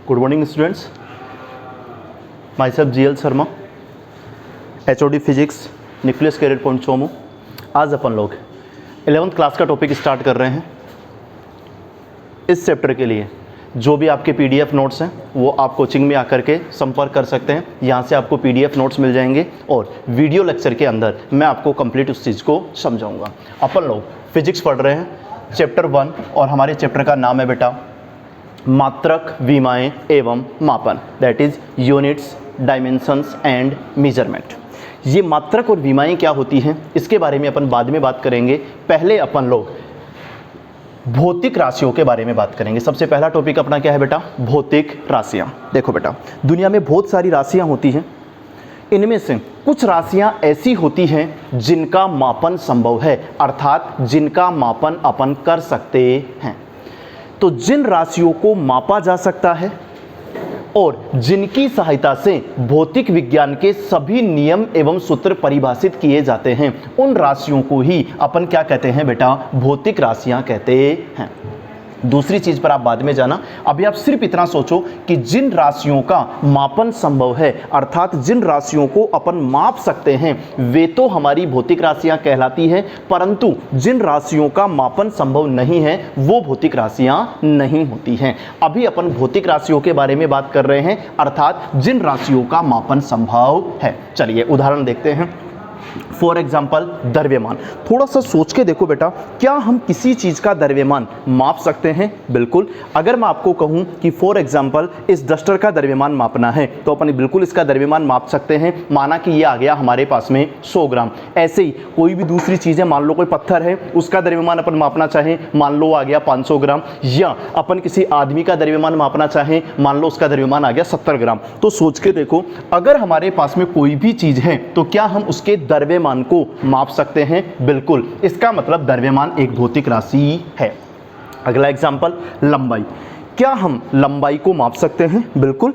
Good morning students, my self GL Sharma, HOD physics, nucleus career point Chomu. आज अपन लोग 11th class का topic start कर रहे हैं। इस चैप्टर के लिए जो भी आपके PDF नोट्स हैं वो आप कोचिंग में आकर के संपर्क कर सकते हैं। यहाँ से आपको PDF नोट्स मिल जाएंगे और वीडियो लेक्चर के अंदर मैं आपको कंप्लीट उस चीज़ को समझाऊंगा। अपन लोग फिजिक्स पढ़ रहे हैं, चैप्टर 1, और हमारे चैप्टर का नाम है बेटा मात्रक, विमाएँ एवं मापन, that is units, dimensions and measurement. ये मात्रक और विमाएँ क्या होती हैं इसके बारे में अपन बाद में बात करेंगे। पहले अपन लोग भौतिक राशियों के बारे में बात करेंगे। सबसे पहला टॉपिक अपना क्या है बेटा? भौतिक राशियाँ। देखो बेटा, दुनिया में बहुत सारी राशियाँ होती हैं। इनमें से कुछ राशियाँ ऐसी होती हैं जिनका मापन संभव है, अर्थात जिनका मापन अपन कर सकते हैं। तो जिन राशियों को मापा जा सकता है और जिनकी सहायता से भौतिक विज्ञान के सभी नियम एवं सूत्र परिभाषित किए जाते हैं, उन राशियों को ही अपन क्या कहते हैं बेटा? भौतिक राशियां कहते हैं। दूसरी चीज पर आप बाद में जाना, अभी आप सिर्फ इतना सोचो कि जिन राशियों का मापन संभव है, अर्थात जिन राशियों को अपन माप सकते हैं, वे तो हमारी भौतिक राशियां कहलाती हैं, परंतु जिन राशियों का मापन संभव नहीं है वो भौतिक राशियां नहीं होती हैं। अभी अपन भौतिक राशियों के बारे में बात कर रहे हैं, अर्थात जिन राशियों का मापन संभव है। चलिए उदाहरण देखते हैं। फॉर एग्जाम्पल द्रव्यमान। थोड़ा सा सोच के देखो बेटा, क्या हम किसी चीज़ का द्रव्यमान माप सकते हैं? बिल्कुल। अगर मैं आपको कहूँ कि फॉर एग्जाम्पल इस डस्टर का द्रव्यमान मापना है तो अपन बिल्कुल इसका द्रव्यमान माप सकते हैं। माना कि ये आ गया हमारे पास में 100 ग्राम। ऐसे ही कोई भी दूसरी चीज़ है, मान लो कोई पत्थर है, उसका द्रव्यमान अपन मापना चाहें, मान लो आ गया 500 ग्राम, या अपन किसी आदमी का द्रव्यमान मापना चाहें, मान लो उसका द्रव्यमान आ गया 70 ग्राम। तो सोच के देखो, अगर हमारे पास में कोई भी चीज़ है तो क्या हम उसके द्रव्यमान को माप सकते हैं? बिल्कुल। इसका मतलब द्रव्यमान एक भौतिक राशि है। अगला एग्जांपल, लंबाई। क्या हम लंबाई को माप सकते हैं? बिल्कुल।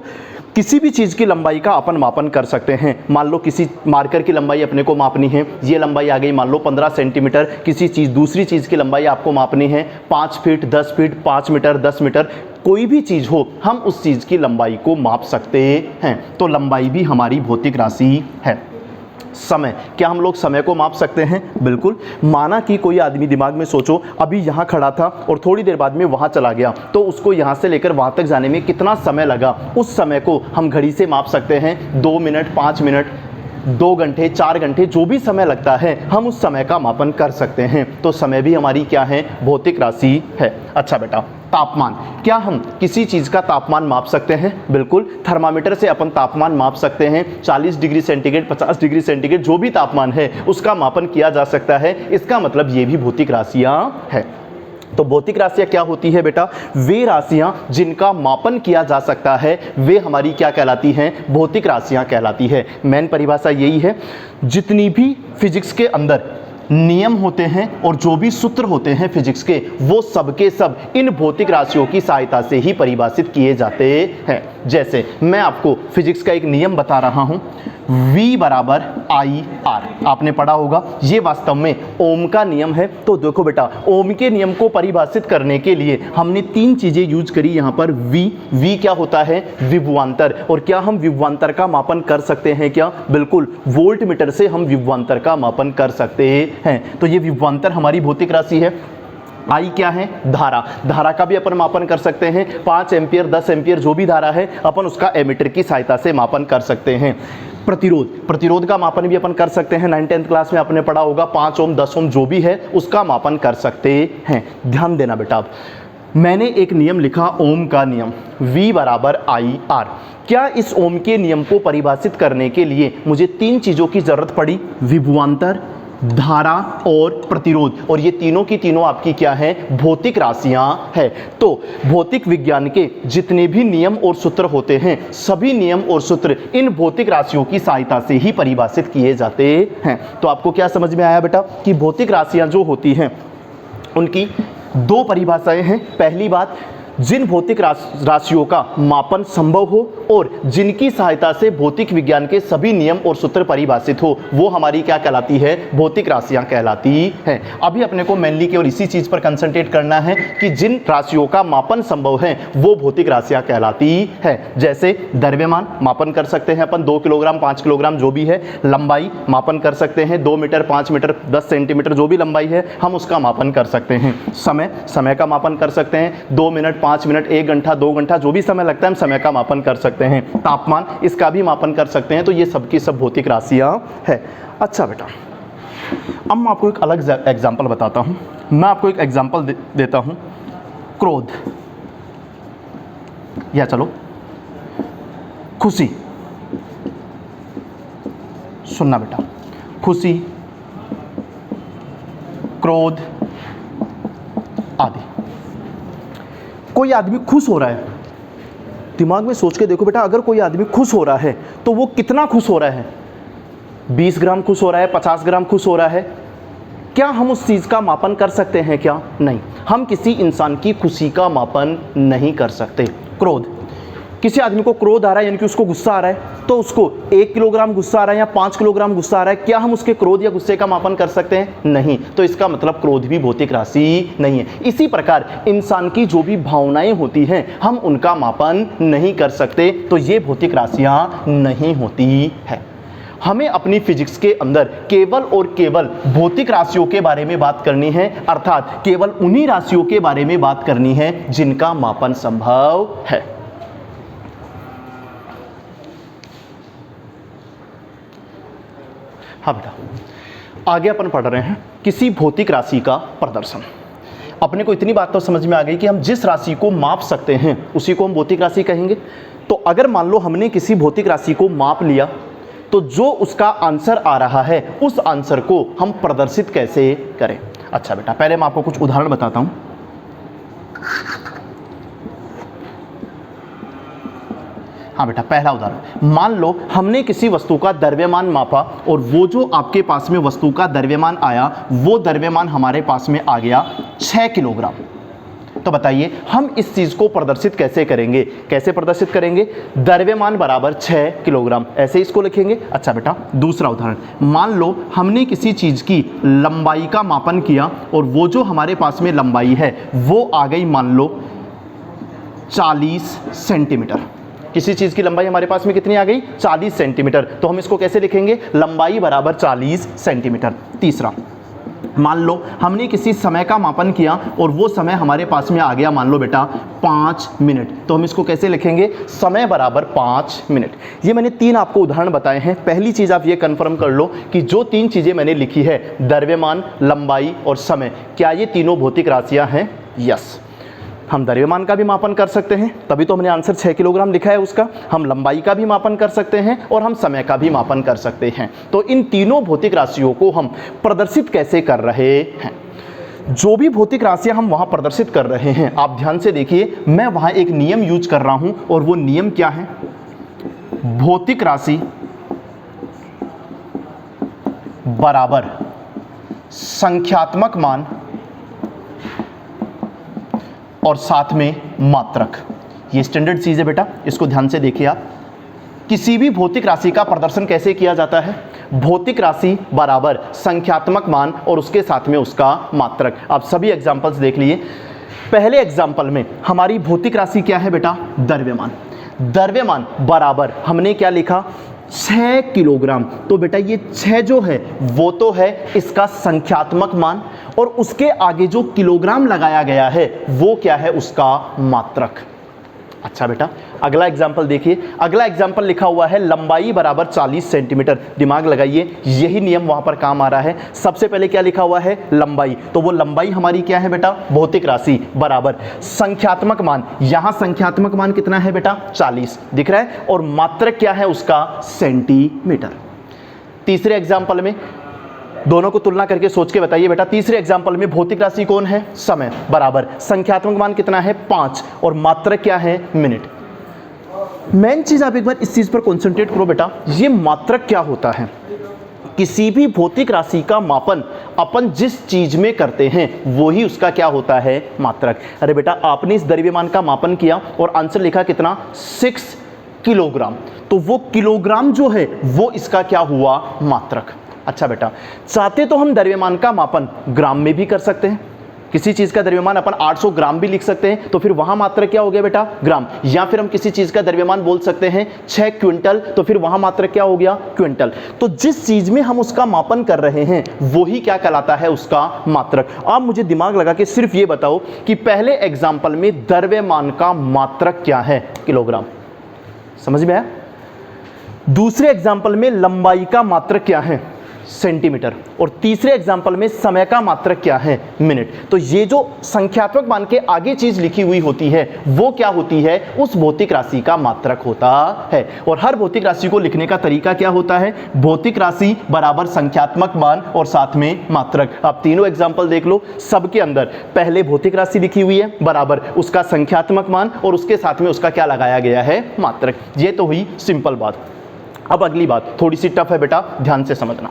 किसी भी चीज़ की लंबाई का अपन मापन कर सकते हैं। मान लो किसी मार्कर की लंबाई अपने को मापनी है, ये लंबाई आ गई मान लो 15 सेंटीमीटर। किसी चीज़ दूसरी चीज़ की लंबाई आपको मापनी है 5 फीट, 10 फीट, 5 मीटर, 10 मीटर, कोई भी चीज़ हो, हम उस चीज़ की लंबाई को माप सकते हैं। तो लंबाई भी हमारी भौतिक राशि है। समय, क्या हम लोग समय को माप सकते हैं? बिल्कुल। माना कि कोई आदमी, दिमाग में सोचो, अभी यहाँ खड़ा था और थोड़ी देर बाद में वहाँ चला गया, तो उसको यहाँ से लेकर वहाँ तक जाने में कितना समय लगा, उस समय को हम घड़ी से माप सकते हैं। 2 मिनट, 5 मिनट, 2 घंटे, 4 घंटे, जो भी समय लगता है हम उस समय का मापन कर सकते हैं। तो समय भी हमारी क्या है? भौतिक राशि है। अच्छा बेटा, तापमान। क्या हम किसी चीज़ का तापमान माप सकते हैं? बिल्कुल। थर्मामीटर से अपन तापमान माप सकते हैं। 40 डिग्री सेंटीग्रेड, 50 डिग्री सेंटीग्रेड, जो भी तापमान है उसका मापन किया जा सकता है। इसका मतलब ये भी भौतिक राशियाँ हैं। तो भौतिक राशियाँ क्या होती है बेटा? वे राशियाँ जिनका मापन किया जा सकता है वे हमारी क्या कहलाती हैं? भौतिक राशियाँ कहलाती है। मेन परिभाषा यही है। जितनी भी फिजिक्स के अंदर नियम होते हैं और जो भी सूत्र होते हैं फिजिक्स के, वो सब के सब इन भौतिक राशियों की सहायता से ही परिभाषित किए जाते हैं। जैसे मैं आपको फिजिक्स का एक नियम बता रहा हूं, V बराबर IR, आपने पढ़ा होगा। ये वास्तव में ओम का नियम है। तो देखो बेटा, ओम के नियम को परिभाषित करने के लिए हमने 3 चीजें यूज करी यहाँ पर। V क्या होता है? विभवांतर। और क्या हम विभवांतर का मापन कर सकते हैं क्या? बिल्कुल। वोल्ट मीटर से हम विभवांतर का मापन कर सकते हैं। तो ये विभवांतर हमारी भौतिक राशि है। आई क्या है? धारा। धारा का भी अपन मापन कर सकते हैं। 5 एम्पियर, 10 एम्पियर, जो भी धारा है अपन उसका एमीटर की सहायता से मापन कर सकते हैं। प्रतिरोध, प्रतिरोध का मापन भी अपन कर सकते हैं। 9th क्लास में आपने पढ़ा होगा, 5 ओम, 10 ओम, जो भी है उसका मापन कर सकते हैं। ध्यान देना बेटा, अब मैंने एक नियम लिखा, ओम का नियम, V बराबर IR। क्या इस ओम के नियम को परिभाषित करने के लिए मुझे 3 चीज़ों की जरूरत पड़ी? विभवांतर, धारा और प्रतिरोध। और ये तीनों की तीनों आपकी क्या है? भौतिक राशियां हैं। तो भौतिक विज्ञान के जितने भी नियम और सूत्र होते हैं, सभी नियम और सूत्र इन भौतिक राशियों की सहायता से ही परिभाषित किए जाते हैं। तो आपको क्या समझ में आया बेटा कि भौतिक राशियां जो होती हैं उनकी 2 परिभाषाएं हैं। पहली बात, जिन भौतिक राशियों का मापन संभव हो और जिनकी सहायता से भौतिक विज्ञान के सभी नियम और सूत्र परिभाषित हो, वो हमारी क्या कहलाती है? भौतिक राशियां कहलाती हैं। अभी अपने को मेनली केवल इसी चीज पर कंसंट्रेट करना है कि जिन राशियों का मापन संभव है वो भौतिक राशियां कहलाती है। जैसे द्रव्यमान मापन कर सकते हैं अपन, 2 किलोग्राम 5 किलोग्राम जो भी है। लंबाई मापन कर सकते हैं, 2 मीटर 5 मीटर 10 सेंटीमीटर जो भी लंबाई है हम उसका मापन कर सकते हैं। समय का मापन कर सकते हैं, 2 मिनट 5 मिनट 1 घंटा 2 घंटा जो भी समय लगता है हम समय का मापन कर सकते हैं। तापमान इसका भी मापन कर सकते हैं। तो ये सब की सब भौतिक राशियां है। अच्छा बेटा, अब मैं आपको एक अलग एग्जाम्पल बताता हूं। मैं आपको एक एग्जाम्पल देता हूं, क्रोध या चलो खुशी। सुनना बेटा, खुशी, क्रोध आदि। कोई आदमी खुश हो रहा है, दिमाग में सोच के देखो बेटा, अगर कोई आदमी खुश हो रहा है तो वो कितना खुश हो रहा है? 20 ग्राम खुश हो रहा है, 50 ग्राम खुश हो रहा है? क्या हम उस चीज़ का मापन कर सकते हैं क्या? नहीं, हम किसी इंसान की खुशी का मापन नहीं कर सकते। क्रोध, किसी आदमी को क्रोध आ रहा है यानी कि उसको गुस्सा आ रहा है, तो उसको 1 किलोग्राम गुस्सा आ रहा है या 5 किलोग्राम गुस्सा आ रहा है, क्या हम उसके क्रोध या गुस्से का मापन कर सकते हैं? नहीं। तो इसका मतलब क्रोध भी भौतिक राशि नहीं है। इसी प्रकार इंसान की जो भी भावनाएं होती हैं हम उनका मापन नहीं कर सकते, तो ये भौतिक राशियां नहीं होती है। हमें अपनी फिजिक्स के अंदर केवल और केवल भौतिक राशियों के बारे में बात करनी है, अर्थात केवल उन्हीं राशियों के बारे में बात करनी है जिनका मापन संभव है। हाँ बेटा, आगे अपन पढ़ रहे हैं किसी भौतिक राशि का प्रदर्शन। अपने को इतनी बात तो समझ में आ गई कि हम जिस राशि को माप सकते हैं उसी को हम भौतिक राशि कहेंगे। तो अगर मान लो हमने किसी भौतिक राशि को माप लिया तो जो उसका आंसर आ रहा है उस आंसर को हम प्रदर्शित कैसे करें? अच्छा बेटा, पहले मैं आपको कुछ उदाहरण बताता हूं। हाँ बेटा, पहला उदाहरण, मान लो हमने किसी वस्तु का द्रव्यमान मापा और वो जो आपके पास में वस्तु का द्रव्यमान आया वो द्रव्यमान हमारे पास में आ गया 6 किलोग्राम। तो बताइए हम इस चीज को प्रदर्शित कैसे करेंगे? कैसे प्रदर्शित करेंगे? द्रव्यमान बराबर 6 किलोग्राम, ऐसे इसको लिखेंगे। अच्छा बेटा, दूसरा उदाहरण, मान लो हमने किसी चीज की लंबाई का मापन किया और वो जो हमारे पास में लंबाई है वो आ गई मान लो 40 सेंटीमीटर। किसी चीज़ की लंबाई हमारे पास में कितनी आ गई? 40 सेंटीमीटर। तो हम इसको कैसे लिखेंगे? लंबाई बराबर 40 सेंटीमीटर। तीसरा, मान लो हमने किसी समय का मापन किया और वो समय हमारे पास में आ गया मान लो बेटा 5 मिनट। तो हम इसको कैसे लिखेंगे? समय बराबर 5 मिनट। ये मैंने 3 आपको उदाहरण बताए हैं। पहली चीज़ आप ये कंफर्म कर लो कि जो 3 चीज़ें मैंने लिखी है, द्रव्यमान, लंबाई और समय, क्या ये तीनों भौतिक राशियाँ हैं? यस। हम द्रव्यमान का भी मापन कर सकते हैं, तभी तो हमने आंसर 6 किलोग्राम लिखा है उसका। हम लंबाई का भी मापन कर सकते हैं और हम समय का भी मापन कर सकते हैं। तो इन तीनों भौतिक राशियों को हम प्रदर्शित कैसे कर रहे हैं? जो भी भौतिक राशियां हम वहां प्रदर्शित कर रहे हैं, आप ध्यान से देखिए, मैं वहां एक नियम यूज कर रहा हूं और वो नियम क्या है? भौतिक राशि बराबर संख्यात्मक मान और साथ में मात्रक। ये स्टैंडर्ड चीज़ है बेटा, इसको ध्यान से देखिए आप। किसी भी भौतिक राशि का प्रदर्शन कैसे किया जाता है? भौतिक राशि बराबर संख्यात्मक मान और उसके साथ में उसका मात्रक। आप सभी एग्जाम्पल्स देख लिए। पहले एग्जाम्पल में हमारी भौतिक राशि क्या है बेटा? द्रव्यमान। द्रव्यमान बराबर हमने क्या लिखा? 6 किलोग्राम। तो बेटा ये 6 जो है वो तो है इसका संख्यात्मक मान और उसके आगे जो किलोग्राम लगाया गया है वो क्या है? उसका मात्रक। अच्छा बेटा, अगला एग्जाम्पल देखिए। अगला एग्जाम्पल लिखा हुआ है लंबाई बराबर 40 सेंटीमीटर। दिमाग लगाइए, यही नियम वहां पर काम आ रहा है। सबसे पहले क्या लिखा हुआ है? लंबाई। तो वो लंबाई हमारी क्या है बेटा? भौतिक राशि बराबर संख्यात्मक मान। यहां संख्यात्मक मान कितना है बेटा? 40 दिख रहा है। और मात्रक क्या है उसका? सेंटीमीटर। तीसरे एग्जाम्पल में दोनों को तुलना करके सोच के बताइए बेटा। तीसरे एग्जाम्पल में भौतिक राशि कौन है? समय बराबर संख्यात्मक मान कितना है? 5 और मात्रक क्या है? मिनट। मेन चीज आप एक बार इस चीज पर कॉन्सेंट्रेट करो बेटा, ये मात्रक क्या होता है? किसी भी भौतिक राशि का मापन अपन जिस चीज में करते हैं वो ही उसका क्या होता है, मात्रक। अरे बेटा आपने इस द्रव्यमान का मापन किया और आंसर लिखा कितना, 6 किलोग्राम, तो वो किलोग्राम जो है वो इसका क्या हुआ, मात्रक। अच्छा बेटा, चाहते तो हम द्रव्यमान का मापन ग्राम में भी कर सकते हैं, किसी चीज का द्रव्यमान अपन 800 ग्राम भी लिख सकते हैं, तो फिर वहां मात्रक क्या हो गया बेटा, ग्राम। या फिर हम किसी चीज का द्रव्यमान बोल सकते हैं 6 क्विंटल, तो फिर वहां मात्रक क्या हो गया, क्विंटल। तो जिस चीज में हम उसका मापन कर रहे हैं वो ही क्या कहलाता है, उसका मात्रक। आप मुझे दिमाग लगा के सिर्फ ये बताओ कि पहले एग्जाम्पल में द्रव्यमान का मात्रक क्या है, किलोग्राम, समझ में आया। दूसरे एग्जाम्पल में लंबाई का मात्रक क्या है, सेंटीमीटर, और तीसरे एग्जाम्पल में समय का मात्रक क्या है, मिनट। तो ये जो संख्यात्मक मान के आगे चीज लिखी हुई होती है वो क्या होती है, उस भौतिक राशि का मात्रक होता है। और हर भौतिक राशि को लिखने का तरीका क्या होता है, भौतिक राशि बराबर संख्यात्मक मान और साथ में मात्रक। आप तीनों एग्जाम्पल देख लो, सबके अंदर पहले भौतिक राशि लिखी हुई है बराबर उसका संख्यात्मक मान और उसके साथ में उसका क्या लगाया गया है, मात्रक। ये तो हुई सिंपल बात। अब अगली बात थोड़ी सी टफ है बेटा, ध्यान से समझना।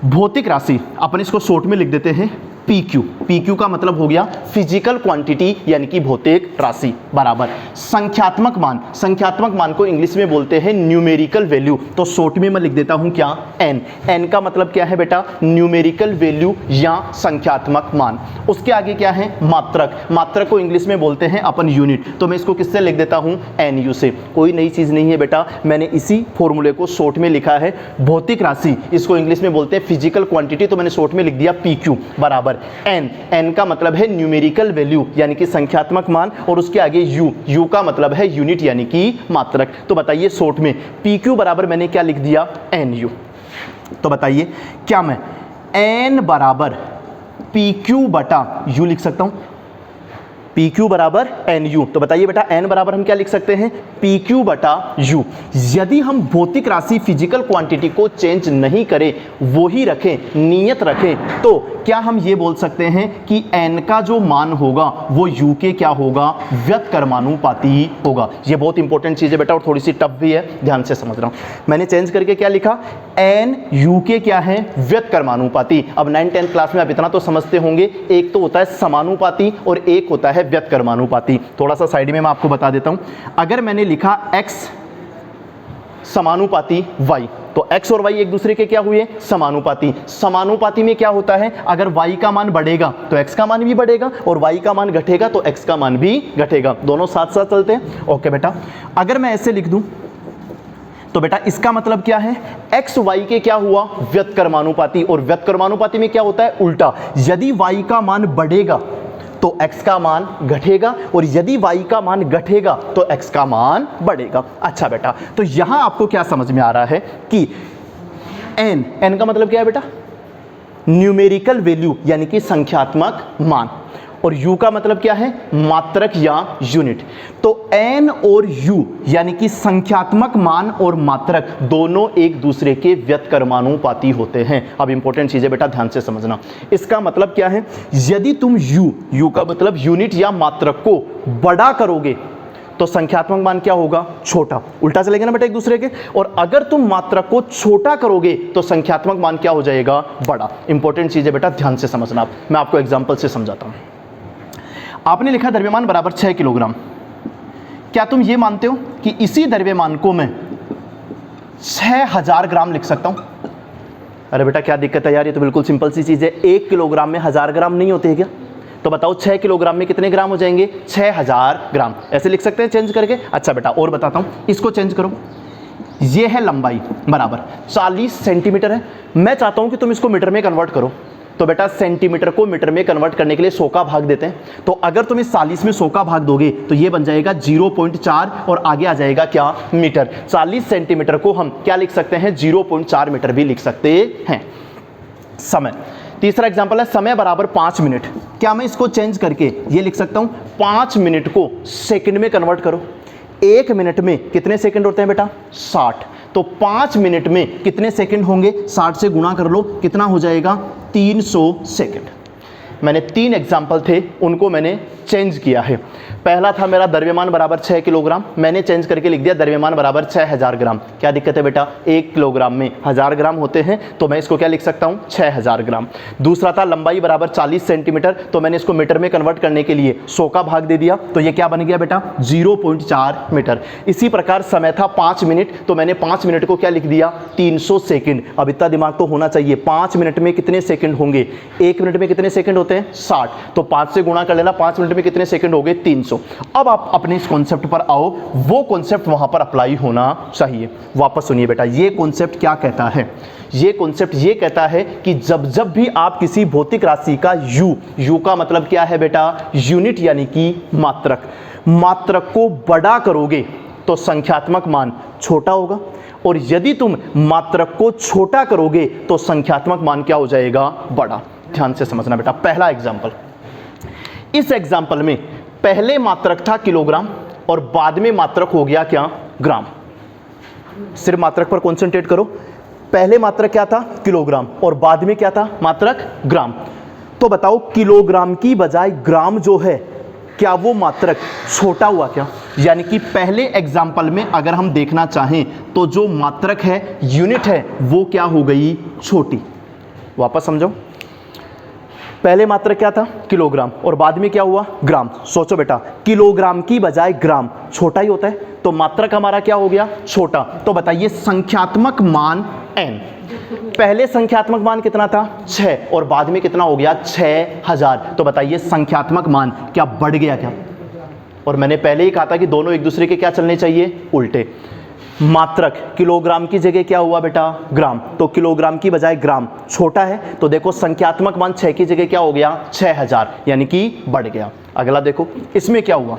भौतिक राशि अपन इसको शॉर्ट में लिख देते हैं PQ। PQ का मतलब हो गया फिजिकल क्वांटिटी यानी कि भौतिक राशि बराबर संख्यात्मक मान। संख्यात्मक मान को इंग्लिश में बोलते हैं न्यूमेरिकल वैल्यू, तो शॉर्ट में मैं लिख देता हूं क्या, N। N का मतलब क्या है बेटा, न्यूमेरिकल वैल्यू या संख्यात्मक मान। उसके आगे क्या है, मात्रक। मात्रक को इंग्लिश में बोलते हैं अपन यूनिट, तो मैं इसको किससे लिख देता हूं, NU से। कोई नई चीज नहीं है बेटा, मैंने इसी फॉर्मूले को शॉर्ट में लिखा है। भौतिक राशि इसको इंग्लिश में बोलते हैं फिजिकल क्वांटिटी, तो मैंने शॉर्ट में लिख दिया PQ बराबर N। N का मतलब है न्यूमेरिकल वैल्यू यानी कि संख्यात्मक मान, और उसके आगे U। U का मतलब है यूनिट यानी कि मात्रक। तो बताइए शॉर्ट में PQ बराबर मैंने क्या लिख दिया, NU। तो बताइए क्या मैं N बराबर PQ बटा U लिख सकता हूं, PQ बराबर NU। तो बताइए बेटा N बराबर हम क्या लिख सकते हैं, PQ बटा U। यदि हम भौतिक राशि फिजिकल क्वांटिटी को चेंज नहीं करें, वो ही रखें, नियत रखें, तो क्या हम ये बोल सकते हैं कि N का जो मान होगा वो U के क्या होगा, व्युत्क्रमानुपाती होगा। ये बहुत इंपॉर्टेंट चीज़ है बेटा और थोड़ी सी टफ भी है, ध्यान से समझ रहा हूँ। मैंने चेंज करके क्या लिखा, N U के क्या है, व्युत्क्रमानुपाती। अब 9-10 क्लास में आप इतना तो समझते होंगे, एक तो होता है समानुपाती और एक होता है व्युत्क्रमानुपाती। थोड़ा सा साइड में मैं आपको बता देता हूं। अगर मैंने लिखा x समानुपाती y, तो x और y एक दूसरे के क्या हुए, समानुपाती। समानुपाती में क्या होता है, अगर y का मान बढ़ेगा तो x का मान भी बढ़ेगा और y का मान घटेगा तो x का मान भी घटेगा, दोनों साथ साथ चलते हैं। ओके बेटा, अगर मैं ऐसे लिख दूं तो बेटा इसका मतलब क्या है, x y के क्या हुआ, व्युत्क्रमानुपाती। और व्युत्क्रमानुपाती में क्या होता है, उल्टा। यदि y का मान बढ़ेगा तो x का मान घटेगा और यदि y का मान घटेगा तो x का मान बढ़ेगा। अच्छा बेटा, तो यहां आपको क्या समझ में आ रहा है कि n का मतलब क्या है बेटा, न्यूमेरिकल वैल्यू यानी कि संख्यात्मक मान, और u का मतलब क्या है, मात्रक या यूनिट। तो n और u यानी कि संख्यात्मक मान और मात्रक दोनों एक दूसरे के व्युत्क्रमानुपाती होते हैं। अब इंपॉर्टेंट चीज है बेटा, ध्यान से समझना। इसका मतलब क्या है, यदि तुम u का मतलब यूनिट या मात्रक को बड़ा करोगे तो संख्यात्मक मान क्या होगा, छोटा। उल्टा चलेगा ना बेटा एक दूसरे के। और अगर तुम मात्रक को छोटा करोगे तो संख्यात्मक मान क्या हो जाएगा, बड़ा। इंपॉर्टेंट चीज है बेटा, ध्यान से समझना। मैं आपको एग्जाम्पल से समझाता हूं। आपने लिखा द्रव्यमान बराबर 6 किलोग्राम। क्या तुम ये मानते हो कि इसी द्रव्यमान को मैं 6000 ग्राम लिख सकता हूं? अरे बेटा क्या दिक्कत है यार, ये तो बिल्कुल सिंपल सी चीज है। 1 किलोग्राम में 1000 ग्राम नहीं होते हैं क्या? तो बताओ 6 किलोग्राम में कितने ग्राम हो जाएंगे, 6000 ग्राम। ऐसे लिख सकते हैं चेंज करके। अच्छा बेटा और बताता हूं, इसको चेंज करो। ये है लंबाई बराबर 40 सेंटीमीटर है। मैं चाहता हूं कि तुम इसको मीटर में कन्वर्ट करो। तो बेटा सेंटीमीटर को मीटर में कन्वर्ट करने के लिए 100 का भाग देते हैं। तो अगर तुम इस 40 में 100 का भाग दोगे तो ये बन जाएगा 0.4 और आगे आ जाएगा क्या, मीटर। 40 सेंटीमीटर को हम क्या लिख सकते हैं, 0.4 मीटर भी लिख सकते हैं। समय, तीसरा एग्जांपल है समय बराबर 5 मिनट। क्या मैं इसको चेंज करके ये लिख सकता हूं, 5 मिनट को सेकंड में कन्वर्ट करो। 1 मिनट में कितने सेकंड होते हैं बेटा, 60। तो 5 मिनट में कितने सेकंड होंगे, 60 से गुणा कर लो, कितना हो जाएगा, 300 सेकंड। मैंने 3 एग्जाम्पल थे, उनको मैंने चेंज किया है। पहला था मेरा द्रव्यमान बराबर 6 किलोग्राम, मैंने चेंज करके लिख दिया द्रव्यमान बराबर 6000 ग्राम। क्या दिक्कत है बेटा, 1 किलोग्राम में 1000 ग्राम होते हैं, तो मैं इसको क्या लिख सकता हूँ 6000 ग्राम। दूसरा था लंबाई बराबर 40 सेंटीमीटर, तो मैंने इसको मीटर में कन्वर्ट करने के लिए 100 का भाग दे दिया, तो ये क्या बन गया बेटा 0.4 मीटर। इसी प्रकार समय था 5 मिनट, तो मैंने 5 मिनट को क्या लिख दिया 300 सेकंड। अब इतना दिमाग तो होना चाहिए, 5 मिनट में कितने सेकंड होंगे, 1 मिनट में कितने सेकंड होते हैं 60, तो 5 से गुणा कर लेना, 5 मिनट में कितने सेकंड हो गए 300। अब आप अपने इस कॉन्सेप्ट पर आओ, वो कॉन्सेप्ट वहां पर अप्लाई होना चाहिए। वापस सुनिए बेटा, ये कॉन्सेप्ट क्या कहता है, ये कॉन्सेप्ट ये कहता है कि जब जब भी आप किसी भौतिक राशि का यू का मतलब क्या है बेटा, यूनिट यानी कि मात्रक को बड़ा करोगे तो संख्यात्मक मान छोटा होगा, और यदि तुम मात्रक को छोटा करोगे तो संख्यात्मक मान क्या हो जाएगा बड़ा। ध्यान से समझना बेटा, पहला एग्जाम्पल, इस एग्जाम्पल में पहले मात्रक था किलोग्राम और बाद में मात्रक हो गया क्या ग्राम। सिर्फ मात्रक पर कॉन्सेंट्रेट करो, पहले मात्रक क्या था किलोग्राम और बाद में क्या था मात्रक ग्राम। तो बताओ किलोग्राम की बजाय ग्राम जो है, क्या वो मात्रक छोटा हुआ क्या? यानी कि पहले एग्जाम्पल में अगर हम देखना चाहें तो जो मात्रक है यूनिट है वो क्या हो गई छोटी। वापस समझो, पहले मात्रक क्या था किलोग्राम और बाद में क्या हुआ ग्राम। सोचो बेटा, किलोग्राम की बजाय ग्राम छोटा ही होता है, तो मात्रक हमारा क्या हो गया छोटा। तो बताइए संख्यात्मक मान n, पहले संख्यात्मक मान कितना था 6 और बाद में कितना हो गया 6000, तो बताइए संख्यात्मक मान क्या बढ़ गया क्या? और मैंने पहले ही कहा था कि दोनों एक दूसरे के क्या चलने चाहिए उल्टे। मात्रक किलोग्राम की जगह क्या हुआ बेटा ग्राम, तो किलोग्राम की बजाय ग्राम छोटा है, तो देखो संख्यात्मक मान 6 की जगह क्या हो गया 6000, यानी कि बढ़ गया। अगला देखो, इसमें क्या हुआ,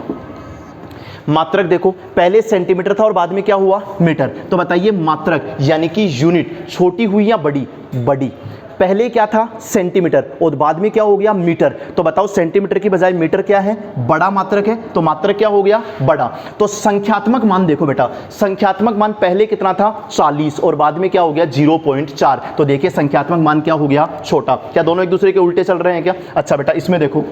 मात्रक देखो पहले सेंटीमीटर था और बाद में क्या हुआ मीटर, तो बताइए मात्रक यानी कि यूनिट छोटी हुई या बड़ी, बड़ी। पहले क्या था सेंटीमीटर और बाद में क्या हो गया मीटर, तो बताओ सेंटीमीटर की बजाय मीटर क्या है बड़ा मात्रक है, तो मात्रक क्या हो गया बड़ा। तो संख्यात्मक मान देखो बेटा, संख्यात्मक मान पहले कितना था 40 और बाद में क्या हो गया 0.4, तो देखिए संख्यात्मक मान क्या हो गया छोटा। क्या दोनों एक दूसरे के उल्टे चल रहे हैं क्या? अच्छा बेटा इसमें देखो,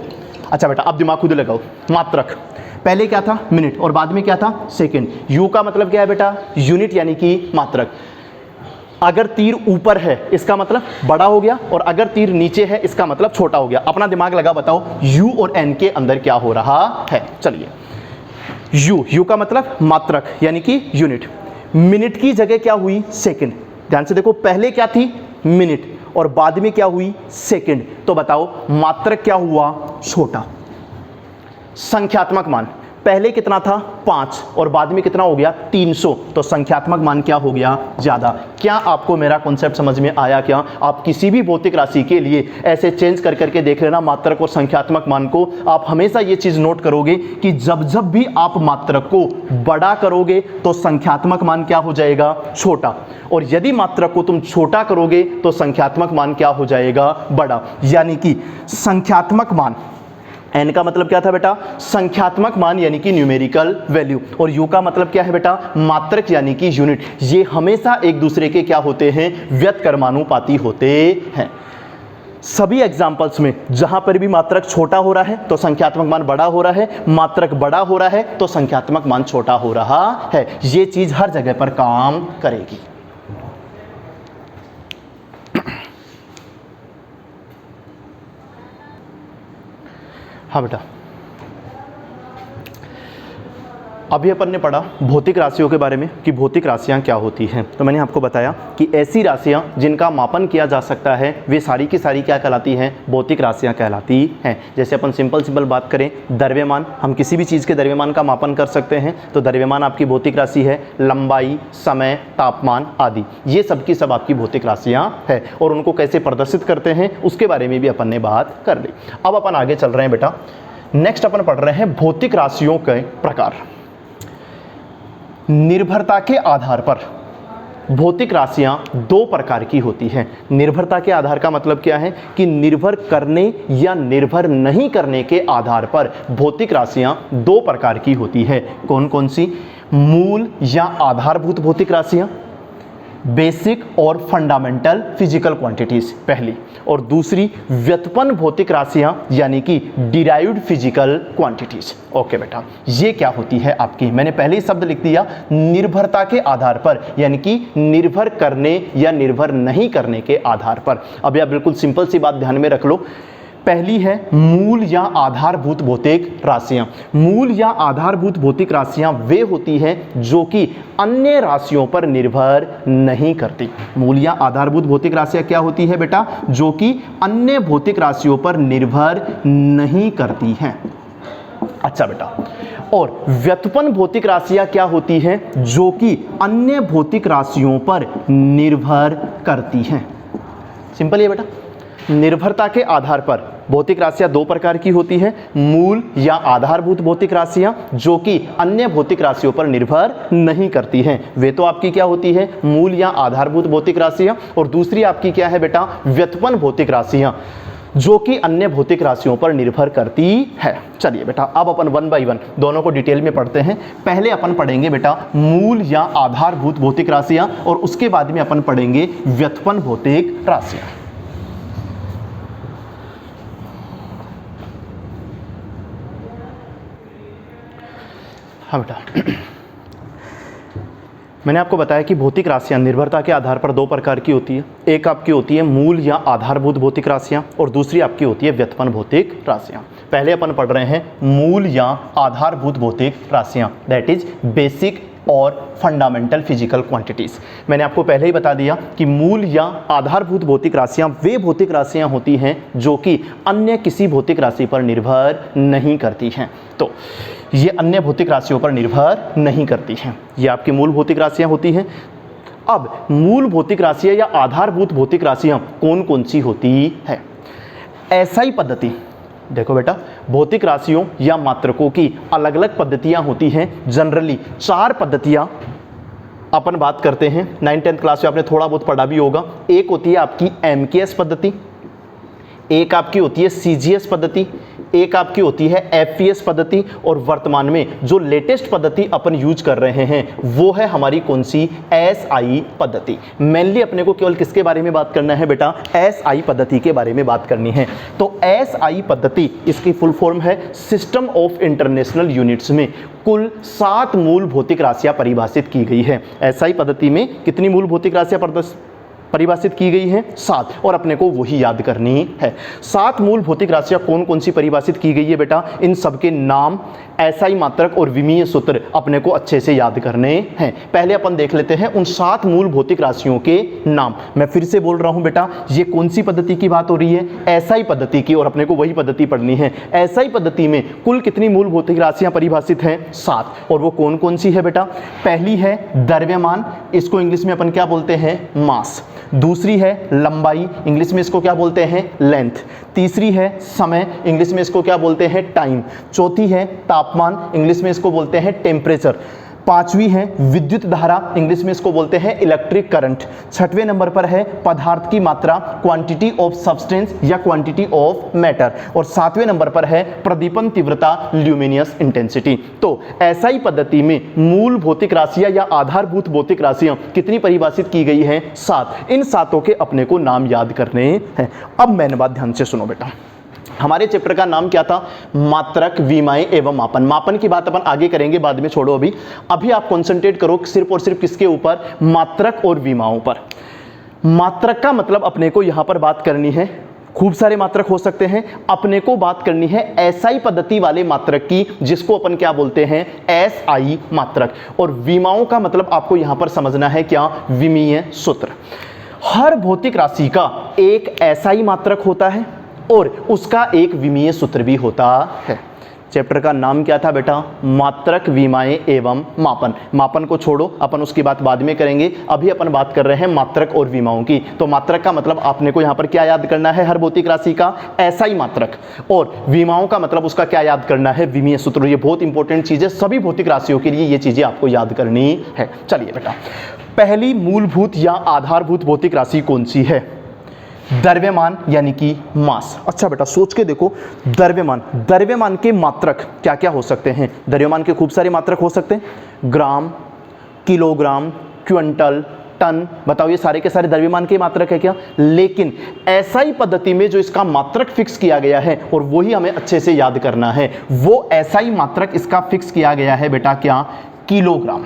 अच्छा बेटा अब दिमाग खुद लगाओ, मात्रक पहले क्या था मिनट और बाद में क्या था सेकंड। यू का मतलब क्या है बेटा यूनिट यानी कि मात्रक। अगर तीर ऊपर है इसका मतलब बड़ा हो गया और अगर तीर नीचे है इसका मतलब छोटा हो गया। अपना दिमाग लगा बताओ u और n के अंदर क्या हो रहा है। चलिए u का मतलब मात्रक यानी कि यूनिट, मिनट की जगह क्या हुई सेकंड। ध्यान से देखो पहले क्या थी मिनट और बाद में क्या हुई सेकंड, तो बताओ मात्रक क्या हुआ छोटा। संख्यात्मक मान पहले कितना था 5 और बाद में कितना हो गया 300, तो संख्यात्मक मान क्या हो गया ज़्यादा। क्या आपको मेरा कॉन्सेप्ट समझ में आया क्या? आप किसी भी भौतिक राशि के लिए ऐसे चेंज कर करके देख लेना मात्रक और संख्यात्मक मान को। आप हमेशा ये चीज़ नोट करोगे कि जब जब भी आप मात्रक को बड़ा करोगे तो संख्यात्मक मान क्या हो जाएगा छोटा, और यदि मात्रक को तुम छोटा करोगे तो संख्यात्मक मान क्या हो जाएगा बड़ा। यानी कि संख्यात्मक मान n का मतलब क्या था बेटा संख्यात्मक मान यानी कि न्यूमेरिकल वैल्यू, और u का मतलब क्या है बेटा मात्रक यानी कि यूनिट। ये हमेशा एक दूसरे के क्या होते हैं व्यतकर्मानुपाती होते हैं। सभी एग्जाम्पल्स में जहां पर भी मात्रक छोटा हो रहा है तो संख्यात्मक मान बड़ा हो रहा है, मात्रक बड़ा हो रहा है तो संख्यात्मक मान छोटा हो रहा है। ये चीज हर जगह पर काम करेगी। हाँ बेटा, अभी अपन ने पढ़ा भौतिक राशियों के बारे में कि भौतिक राशियाँ क्या होती हैं। तो मैंने आपको बताया कि ऐसी राशियाँ जिनका मापन किया जा सकता है वे सारी की सारी क्या कहलाती हैं भौतिक राशियाँ कहलाती हैं। जैसे अपन सिंपल बात करें द्रव्यमान, हम किसी भी चीज़ के द्रव्यमान का मापन कर सकते हैं, तो द्रव्यमान आपकी भौतिक राशि है। लंबाई, समय, तापमान आदि ये सब की सब आपकी भौतिक राशियाँ है, और उनको कैसे प्रदर्शित करते हैं उसके बारे में भी अपन ने बात कर ली। अब अपन आगे चल रहे हैं बेटा, नेक्स्ट अपन पढ़ रहे हैं भौतिक राशियों के प्रकार। निर्भरता के आधार पर भौतिक राशियां दो प्रकार की होती हैं। निर्भरता के आधार का मतलब क्या है कि निर्भर करने या निर्भर नहीं करने के आधार पर भौतिक राशियां दो प्रकार की होती है। कौन कौन सी? मूल या आधारभूत भौतिक राशियां, बेसिक और फंडामेंटल फिजिकल क्वांटिटीज पहली, और दूसरी व्युत्पन्न भौतिक राशियां यानी कि डिराइव्ड फिजिकल क्वांटिटीज। ओके बेटा, ये क्या होती है आपकी, मैंने पहले ही शब्द लिख दिया, निर्भरता के आधार पर, यानी कि निर्भर करने या निर्भर नहीं करने के आधार पर। अब यह बिल्कुल सिंपल सी बात ध्यान में रख लो। पहली है मूल या आधारभूत भौतिक राशियां। मूल या आधारभूत भौतिक राशियां वे होती हैं जो कि अन्य राशियों पर निर्भर नहीं करती। मूल या आधारभूत भौतिक राशियां क्या होती है बेटा, जो कि अन्य भौतिक राशियों पर निर्भर नहीं करती हैं। अच्छा बेटा, और व्युत्पन्न भौतिक राशियां क्या होती हैं, जो कि अन्य भौतिक राशियों पर निर्भर करती हैं। सिंपल है बेटा, निर्भरता के आधार पर भौतिक राशियां दो प्रकार की होती हैं, मूल या आधारभूत भौतिक राशियां जो कि अन्य भौतिक राशियों पर निर्भर नहीं करती हैं, वे तो आपकी क्या होती है, मूल या आधारभूत भौतिक राशियां। और दूसरी आपकी क्या है बेटा, व्युत्पन्न भौतिक राशियां जो कि अन्य भौतिक राशियों पर निर्भर करती है। चलिए बेटा, अब अपन वन बाय वन दोनों को डिटेल में पढ़ते हैं। पहले अपन पढ़ेंगे बेटा मूल या आधारभूत भौतिक राशियां, और उसके बाद में अपन पढ़ेंगे व्युत्पन्न भौतिक राशियां। हाँ बेटा, मैंने आपको बताया कि भौतिक राशियां निर्भरता के आधार पर दो प्रकार की होती है। एक आपकी होती है मूल या आधारभूत भौतिक राशियां, और दूसरी आपकी होती है व्युत्पन्न भौतिक राशियां। पहले अपन पढ़ रहे हैं मूल या आधारभूत भौतिक राशियां, दैट इज बेसिक और फंडामेंटल फिजिकल क्वांटिटीज। मैंने आपको पहले ही बता दिया कि मूल या आधारभूत भौतिक राशियां वे भौतिक राशियां होती हैं जो कि अन्य किसी भौतिक राशि पर निर्भर नहीं करती हैं। तो ये अन्य भौतिक राशियों पर निर्भर नहीं करती हैं, ये आपकी मूल भौतिक राशियां होती हैं। अब मूल भौतिक राशियां या आधारभूत भौतिक राशियां कौन कौन सी होती है। एसआई पद्धति, देखो बेटा, भौतिक राशियों या मात्रकों की अलग अलग पद्धतियां होती हैं। जनरली 4 पद्धतियां अपन बात करते हैं, 9th-10th क्लास में आपने थोड़ा बहुत पढ़ा भी होगा। एक होती है आपकी एमकेएस पद्धति, एक आपकी होती है सीजीएस पद्धति, एक आपकी होती है एफपीएस पद्धति, और वर्तमान में जो लेटेस्ट पद्धति अपन यूज कर रहे हैं वो है हमारी कौन सी, एसआई पद्धति। मेनली अपने को केवल किसके बारे में बात करना है बेटा, एसआई पद्धति के बारे में बात करनी है। तो एसआई पद्धति, इसकी फुल फॉर्म है सिस्टम ऑफ इंटरनेशनल यूनिट्स में कुल 7 मूल भौतिक राशियां परिभाषित की गई है। एसआई पद्धति में कितनी मूल भौतिक राशियां परिभाषित की गई है, 7, और अपने को वही याद करनी है। 7 मूल भौतिक राशियां कौन कौन सी परिभाषित की गई है बेटा, इन सबके नाम, एसआई मात्रक और विमीय सूत्र अपने को अच्छे से याद करने हैं। पहले अपन देख लेते हैं उन 7 मूल भौतिक राशियों के नाम। मैं फिर से बोल रहा हूं बेटा, ये कौन सी पद्धति की बात हो रही है, एसआई पद्धति की, और अपने को वही पद्धति पढ़नी है। एसआई पद्धति में कुल कितनी मूल भौतिक राशियां परिभाषित हैं, 7, और वो कौन कौन सी है बेटा। पहली है द्रव्यमान, इसको इंग्लिश में अपन क्या बोलते हैं, मास। दूसरी है लंबाई, इंग्लिश में इसको क्या बोलते हैं, लेंथ। तीसरी है समय, इंग्लिश में इसको क्या बोलते हैं, टाइम। चौथी है तापमान, इंग्लिश में इसको बोलते हैं टेम्परेचर। 5वीं है विद्युत धारा, इंग्लिश में इसको बोलते हैं इलेक्ट्रिक करंट। 6वें नंबर पर है पदार्थ की मात्रा, क्वांटिटी ऑफ सब्सटेंस या क्वांटिटी ऑफ मैटर। और 7वें नंबर पर है प्रदीपन तीव्रता, ल्यूमिनियस इंटेंसिटी। तो एसआई पद्धति में मूल भौतिक राशियां या आधारभूत भौतिक राशियां कितनी परिभाषित की गई हैं, 7। इन 7 के अपने को नाम याद करने हैं। अब मैंने बात ध्यान से सुनो बेटा, हमारे चैप्टर का नाम क्या था, मात्रक, विमाएं एवं मापन। मापन की बात अपन आगे करेंगे, बाद में छोड़ो। अभी आप कंसंट्रेट करो सिर्फ और सिर्फ किसके ऊपर, मात्रक और विमाओं पर। मात्रक का मतलब अपने को यहां पर बात करनी है, खूब सारे मात्रक हो सकते हैं, अपने को बात करनी है एसआई पद्धति वाले मात्रक की, जिसको अपन क्या बोलते हैं, एसआई मात्रक। और विमाओं का मतलब आपको यहां पर समझना है क्या, विमीय सूत्र। हर भौतिक राशि का एक एसआई मात्रक होता है और उसका एक विमीय सूत्र भी होता है। चैप्टर का नाम क्या था बेटा, मात्रक, विमाएं एवं मापन। मापन को छोड़ो, अपन उसकी बात बाद में करेंगे। अभी अपन बात कर रहे हैं मात्रक और विमाओं की। तो मात्रक का मतलब आपने को यहाँ पर क्या याद करना है, हर भौतिक राशि का एसआई मात्रक, और विमाओं का मतलब उसका क्या याद करना है, विमीय सूत्र। ये बहुत इंपॉर्टेंट चीज़ है, सभी भौतिक राशियों के लिए ये चीज़ें आपको याद करनी है। चलिए बेटा, पहली मूलभूत या आधारभूत भौतिक राशि कौन सी है, द्रव्यमान यानी कि मास। अच्छा बेटा सोच के देखो, द्रव्यमान के मात्रक क्या क्या हो सकते हैं। द्रव्यमान के खूब सारे मात्रक हो सकते हैं, ग्राम, किलोग्राम, क्विंटल, टन, बताओ ये सारे के सारे द्रव्यमान के मात्रक है क्या? लेकिन एसआई पद्धति में जो इसका मात्रक फिक्स किया गया है और वही हमें अच्छे से याद करना है, वो एसआई मात्रक इसका फिक्स किया गया है बेटा क्या? किलोग्राम।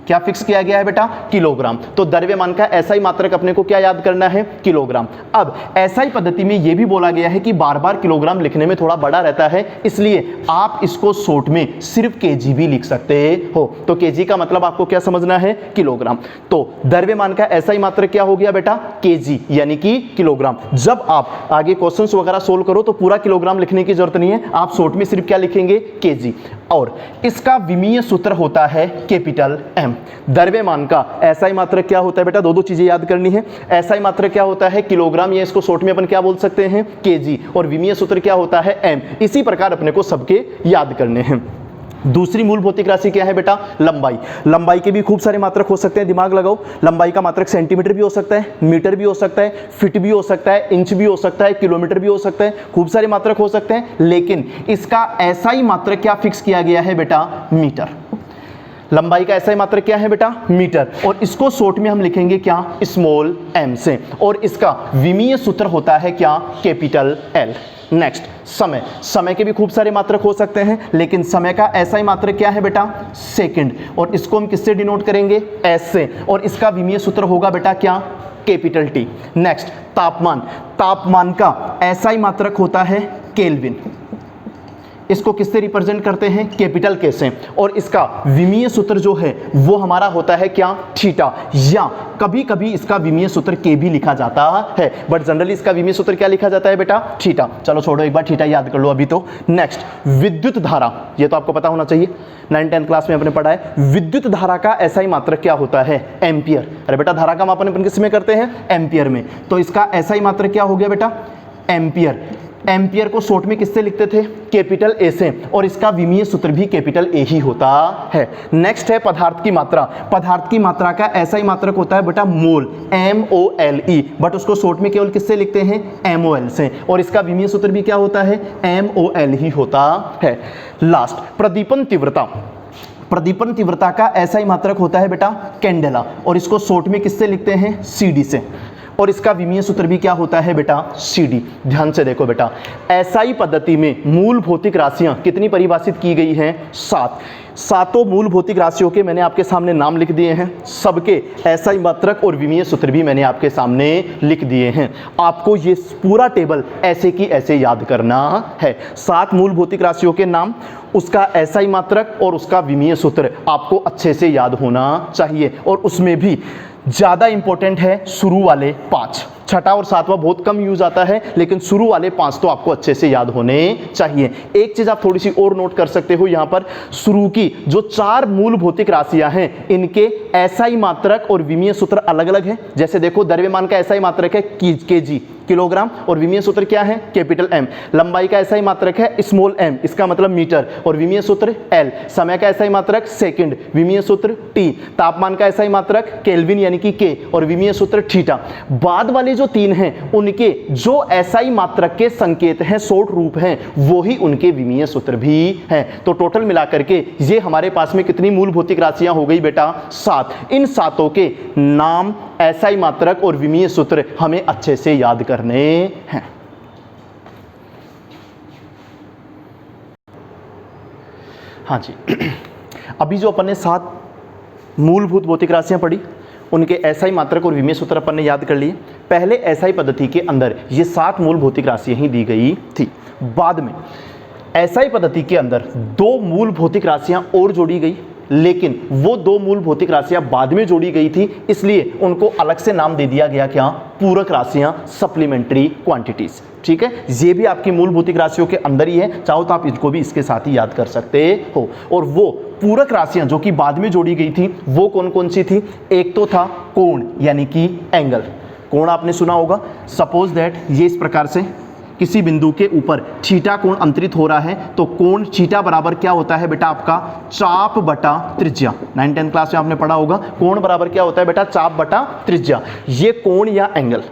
क्या फिक्स किया गया है बेटा? किलोग्राम। तो द्रव्यमान का एसआई मात्रक अपने को क्या याद करना है? किलोग्राम। अब एसआई पद्धति में यह भी बोला गया है कि बार बार किलोग्राम लिखने में थोड़ा बड़ा रहता है, इसलिए आप इसको शॉर्ट में सिर्फ केजी भी लिख सकते हो। तो केजी का मतलब आपको क्या समझना है? किलोग्राम। तो द्रव्यमान का एसआई मात्रक क्या हो गया बेटा? केजी, यानी कि किलोग्राम। जब आप आगे क्वेश्चंस वगैरह सोल्व करो तो पूरा किलोग्राम लिखने की जरूरत नहीं है, आप शॉर्ट में सिर्फ क्या लिखेंगे? केजी। और इसका विमीय सूत्र होता है कैपिटल एम। द्रव्यमान का एसआई मात्रक क्या होता है बेटा? दो चीजें याद करनी है। एसआई मात्रक क्या होता है? किलोग्राम, या इसको शॉर्ट में अपन क्या बोल सकते हैं? केजी। और विमीय सूत्र क्या होता है? एम। इसी प्रकार अपने को सबके याद करने हैं। दूसरी मूल भौतिक राशि क्या है बेटा? लंबाई। लंबाई के भी खूब सारे मात्रक हो सकते हैं, दिमाग लगाओ। लंबाई का मात्रक सेंटीमीटर भी हो सकता है, मीटर भी हो सकता है, फीट भी हो सकता है, इंच भी हो सकता है, किलोमीटर भी हो सकता है, खूब सारे मात्रक हो सकते हैं। लेकिन इसका एसआई मात्रक क्या फिक्स किया गया है बेटा? मीटर। लंबाई का एसआई मात्रक क्या है बेटा? मीटर। और इसको शॉर्ट में हम लिखेंगे क्या? स्मॉल एम से। और इसका विमीय सूत्र होता है क्या? Capital L. नेक्स्ट, समय। समय के भी खूब सारे मात्रक हो सकते हैं, लेकिन समय का एसआई मात्रक क्या है बेटा? सेकंड। और इसको हम किससे डिनोट करेंगे? एस से। और इसका विमीय सूत्र होगा बेटा क्या? Capital T. नेक्स्ट, तापमान। तापमान का एसआई मात्रक होता है केल्विन। इसको किससे रिप्रेजेंट करते हैं? कैपिटल के से। और इसका विमीय सूत्र जो है वो हमारा होता है क्या? थीटा। या कभी कभी इसका विमीय सूत्र के भी लिखा जाता है, बट जनरली इसका विमीय सूत्र क्या लिखा जाता है बेटा? थीटा। चलो छोड़ो, एक बार थीटा याद कर लो अभी तो। नेक्स्ट, विद्युत धारा। ये तो आपको पता होना चाहिए, 9th-10th क्लास में आपने पढ़ा है। विद्युत धारा का एसआई मात्रक क्या होता है? एम्पियर। अरे बेटा, धारा का मापन अपन किस में करते हैं? एम्पियर में। तो इसका एसआई मात्रक क्या हो गया बेटा? एम्पियर। एम्पियर को शॉर्ट में किससे लिखते थे? कैपिटल ए से। और इसका विमीय सूत्र भी कैपिटल ए ही होता है। नेक्स्ट है पदार्थ की मात्रा। पदार्थ की मात्रा का एसआई मात्रक होता है बेटा मोल, MOLE, बट उसको शॉर्ट में केवल किससे लिखते हैं? MOL से। और इसका विमीय सूत्र भी क्या होता है? MOL ही होता है। लास्ट, प्रदीपन तीव्रता। प्रदीपन तीव्रता का एसआई मात्रक होता है बेटा कैंडेला। और इसको शॉर्ट में किससे लिखते हैं? CD से। और इसका विमीय सूत्र भी क्या होता है बेटा? CD। ध्यान से देखो बेटा, एसआई पद्धति में मूल भौतिक राशियां कितनी परिभाषित की गई हैं? 7। सातों मूल भौतिक राशियों के मैंने आपके सामने नाम लिख दिए हैं। सबके एसआई मात्रक और विमीय सूत्र भी मैंने आपके सामने लिख दिए हैं। आपको ये पूरा टेबल ऐसे की ऐसे याद करना है। 7 मूल भौतिक राशियों के नाम, उसका एसआई मात्रक और उसका विमीय सूत्र आपको अच्छे से याद होना चाहिए। और उसमें भी ज़्यादा इंपॉर्टेंट है शुरू वाले 5। छठा और सातवां बहुत कम यूज आता है, लेकिन शुरू वाले 5 तो आपको अच्छे से याद होने चाहिए। एक चीज आप थोड़ी सी और नोट कर सकते हो, यहां पर शुरू की जो 4 मूल भौतिक राशियां हैं, इनके एसआई मात्रक और विमीय सूत्र अलग अलग है। जैसे देखो, द्रव्यमान का एसआई मात्रक है केजी, किलोग्राम, और विमीय सूत्र क्या है? Capital M. लंबाई का एसआई मात्रक है स्मॉल एम, इसका मतलब मीटर, और विमीय सूत्र एल। समय का एसआई मात्रक सेकंड, विमीय सूत्र टी। तापमान का एसआई मात्रक केल्विन यानी कि के, और विमीय सूत्र थीटा। बाद वाले जो 3 हैं उनके जो एसआई मात्रक के संकेत हैं, शॉर्ट रूप हैं, वो ही उनके विमीय सूत्र भी हैं। तो टोटल मिलाकर के ये हमारे पास में कितनी मूल भौतिक राशियां हो गई बेटा? 7। इन 7 के नाम, एसआई मात्रक और विमीय सूत्र हमें अच्छे से याद करने हैं। हाँ जी, अभी जो अपन ने 7 मूलभूत भौतिक राशियां पढ़ी, उनके एसआई मात्रक और विमीय सूत्र अपन ने याद कर लिए। पहले एसआई पद्धति के अंदर ये 7 मूल भौतिक राशियां ही दी गई थी। बाद में एसआई पद्धति के अंदर 2 मूल भौतिक राशियां और जोड़ी गई, लेकिन वो 2 मूल भौतिक राशियां बाद में जोड़ी गई थी, इसलिए उनको अलग से नाम दे दिया गया क्या? पूरक राशियां, सप्लीमेंट्री क्वांटिटीज। ठीक है, ये भी आपकी मूल भौतिक राशियों के अंदर ही है, चाहो तो आप इसको भी इसके साथ ही याद कर सकते हो। और वो पूरक राशियां जो कि बाद में जोड़ी गई थी, वो कौन कौन सी थी? एक तो था कोण, यानी कि एंगल। कोण आपने सुना होगा। सपोज दैट ये इस प्रकार से किसी बिंदु के ऊपर थीटा कोण अंतरित हो रहा है, तो कोण थीटा बराबर क्या होता है बेटा? आपका चाप बटा त्रिज्या। 9th-10th क्लास में आपने पढ़ा होगा, कोण बराबर क्या होता है बेटा? चाप बटा त्रिज्या। ये कोण या एंगल,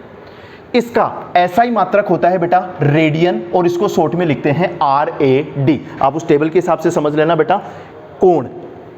इसका एसआई मात्रक होता है बेटा रेडियन, और इसको शॉर्ट में लिखते हैं RAD। आप उस टेबल के हिसाब से समझ लेना बेटा। कोण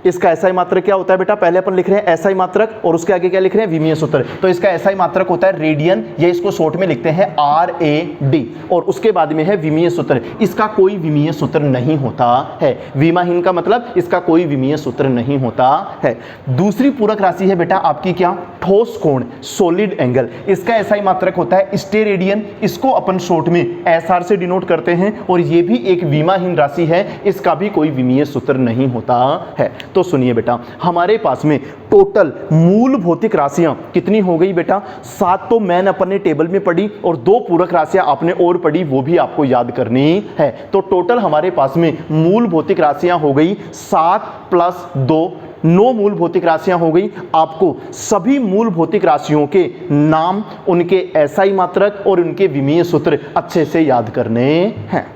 इसका एसआई मात्रक क्या होता है बेटा, पहले अपन लिख रहे हैं एसआई मात्रक और उसके आगे क्या लिख रहे हैं, विमीय सूत्र। तो इसका एसआई मात्रक होता है रेडियन, या इसको शॉर्ट में लिखते हैं RAD, और उसके बाद में है विमीय सूत्र। इसका कोई विमीय सूत्र नहीं होता है, विमाहीन का मतलब इसका कोई विमीय सूत्र नहीं होता है। दूसरी पूरक राशि है बेटा आपकी क्या, ठोस कोण, सॉलिड एंगल। इसका एसआई मात्रक होता है स्टेरेडियन, इसको अपन शॉर्ट में SR से डिनोट करते हैं, और ये भी एक विमाहीन राशि है, इसका भी कोई विमीय सूत्र नहीं होता है। तो सुनिए बेटा, हमारे पास में टोटल मूल भौतिक राशियां कितनी हो गई बेटा, 7 तो मैंने अपन ने टेबल में पढ़ी, और 2 पूरक राशियां आपने और पढ़ी, वो भी आपको याद करनी है। तो टोटल हमारे पास में मूल भौतिक राशियां हो गई 7 + 2, 9 मूल भौतिक राशियां हो गई। आपको सभी मूल भौतिक राशियों के नाम, उनके एसआई मात्रक और उनके विमीय सूत्र अच्छे से याद करने हैं।